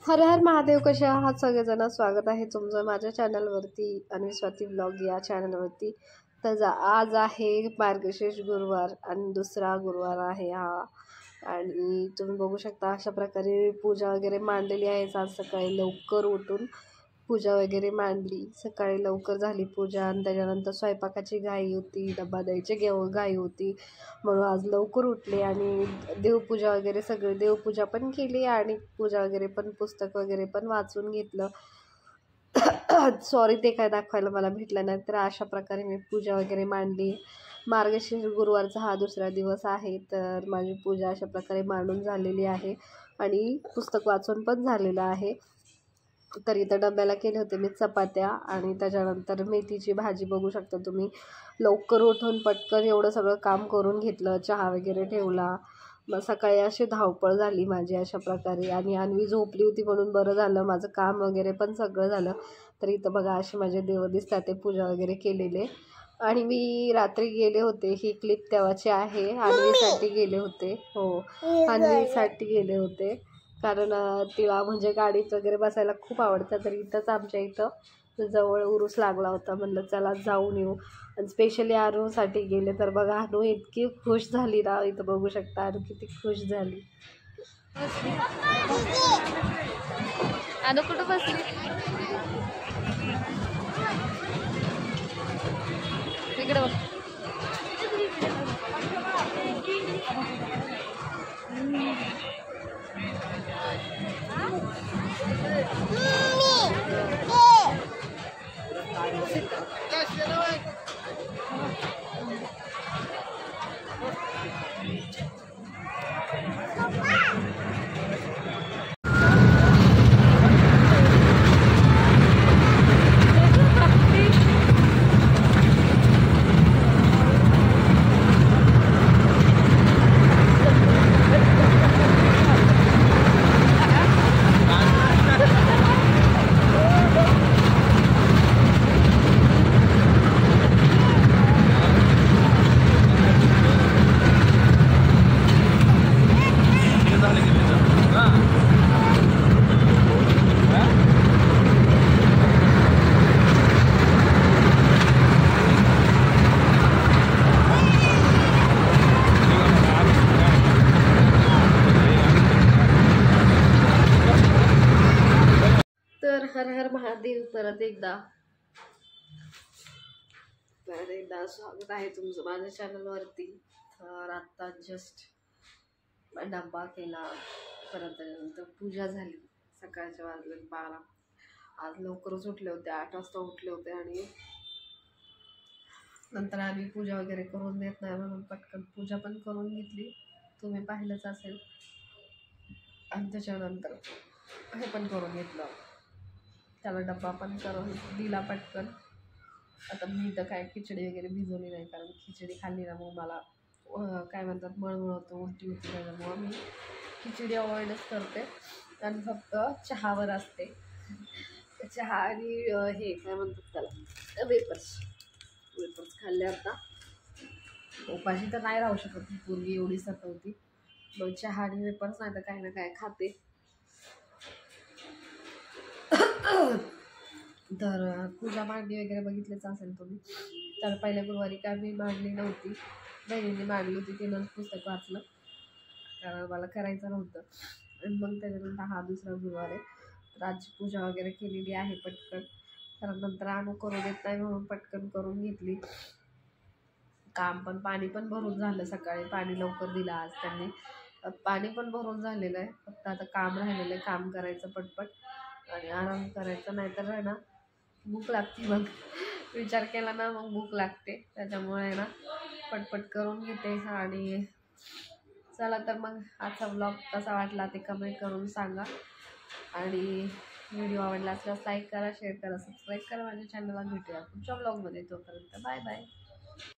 हर हर महादेव. कसे आहात सगळेजण? स्वागत आहे तुमचं माझ्या चॅनलवरती आणि स्वाती ब्लॉग या चॅनलवरती. तर आज आहे मार्गशीर्ष गुरुवार आणि दुसरा गुरुवार आहे हा. आणि तुम्ही बघू शकता अशा प्रकारे पूजा वगैरे मांडलेली आहे. आज सकाळी लवकर उठून पूजा वगैरे मांडली. सकाळी लवकर झाली पूजा आणि त्याच्यानंतर स्वयंपाकाची घाई होती, डबा द्यायची घाई होती, म्हणून आज लवकर उठले आणि देवपूजा वगैरे सगळे देवपूजा पण केली आणि पूजा वगैरे पण पुस्तक वगैरे पण वाचून घेतलं. सॉरी ते काय दाखवायला मला भेटलं नाही. तर अशा प्रकारे मी पूजा वगैरे मांडली. मार्गशीर्ष गुरुवारचा हा दुसरा दिवस आहे. तर माझी पूजा अशा प्रकारे मांडून झालेली आहे आणि पुस्तक वाचून पण झालेलं आहे. तर इथं डब्याला केले होते मी चपात्या आणि त्याच्यानंतर मेथीची भाजी. बघू शकता तुम्ही. लवकर उठून पटकन एवढं सगळं काम करून घेतलं, चहा वगैरे ठेवला. मग सकाळी अशी धावपळ झाली माझी अशा प्रकारे. आणि अन्वी झोपली होती म्हणून बरं झालं, माझं काम वगैरे पण सगळं झालं. तर इथं बघा असे माझे देव दिसतात, ते पूजा वगैरे केलेले. आणि मी रात्री गेले होते, ही क्लिप तेव्हाची आहे, अन्वीसाठी गेले होते. हो, अन्वीसाठी गेले होते कारण तिला म्हणजे गाडीत वगैरे बसायला खूप आवडतं. तर इथंच आमच्या इथं जवळ उरूस लागला होता, म्हणलं चला जाऊन येऊ. आणि स्पेशली आरूसाठी गेले. तर बघा अनु इतकी खुश झाली ना, इथं बघू शकता अनु किती खुश झाली. अनु कुठं बसली? इकडे बघ. तर हर हर महादेव. परत एकदा स्वागत आहे तुमचं माझ्या चॅनलवरती. तर आत्ता जस्ट डब्बा केला, परत त्याच्यानंतर पूजा झाली. सकाळच्या वाजले 12. आज लवकरच उठले होते, 8 वाजता उठले होते. आणि नंतर आम्ही पूजा वगैरे करून देत नाही म्हणून पटकन पूजा पण करून घेतली, तुम्ही पाहिलंच असेल. आणि त्याच्यानंतर हे पण करून घेतलं, त्याला डब्बा पण करून दिला पटकन. आता मी तर काय खिचडी वगैरे भिजवली नाही, कारण खिचडी खाल्ली ना मग मला काय म्हणतात मळमळ होतं, उलटी होती. त्याच्यामुळं मी खिचडी अवॉइडच करते आणि फक्त चहावर असते. चहा आणि हे काय म्हणतात त्याला वेपर्स खाल्ले. आता उपाशी तर नाही राहू शकत, ही पूर्वी एवढी सतवती. मग चहा आणि वेपर्स नाही तर काही ना काय खाते. तर पूजा मांडणी वगैरे बघितलेच असेल तुम्ही. तर पहिल्या गुरुवारी काय मी मांडली नव्हती, बहिणीने मांडली होती, तिनं पुस्तक वाचलं कारण मला करायचं नव्हतं. आणि मग त्याच्यानंतर हा दुसरा गुरुवार आहे. तर आजची पूजा वगैरे केलेली आहे पटकन, कारण नंतर अनु करू देत नाही म्हणून पटकन करून घेतली. काम पण पाणी पण भरून झालं, सकाळी पाणी लवकर दिलं आज त्यांनी. पाणी पण भरून झालेलं आहे, फक्त आता काम राहिलेलं आहे, काम करायचं पटपट आणि आराम करायचा. नाहीतर आहे ना भूक लागते, मग विचार केला ना मग भूक लागते. त्याच्यामुळे ना पटपट करून घेते. आणि चला तर मग आजचा व्लॉग कसा वाटला ते कमेंट करून सांगा. आणि व्हिडिओ आवडला असल्यास लाईक करा, शेअर करा, सबस्क्राईब करा माझ्या चॅनलला. भेटूया पुढच्या व्लॉगमध्ये. तोपर्यंत बाय बाय.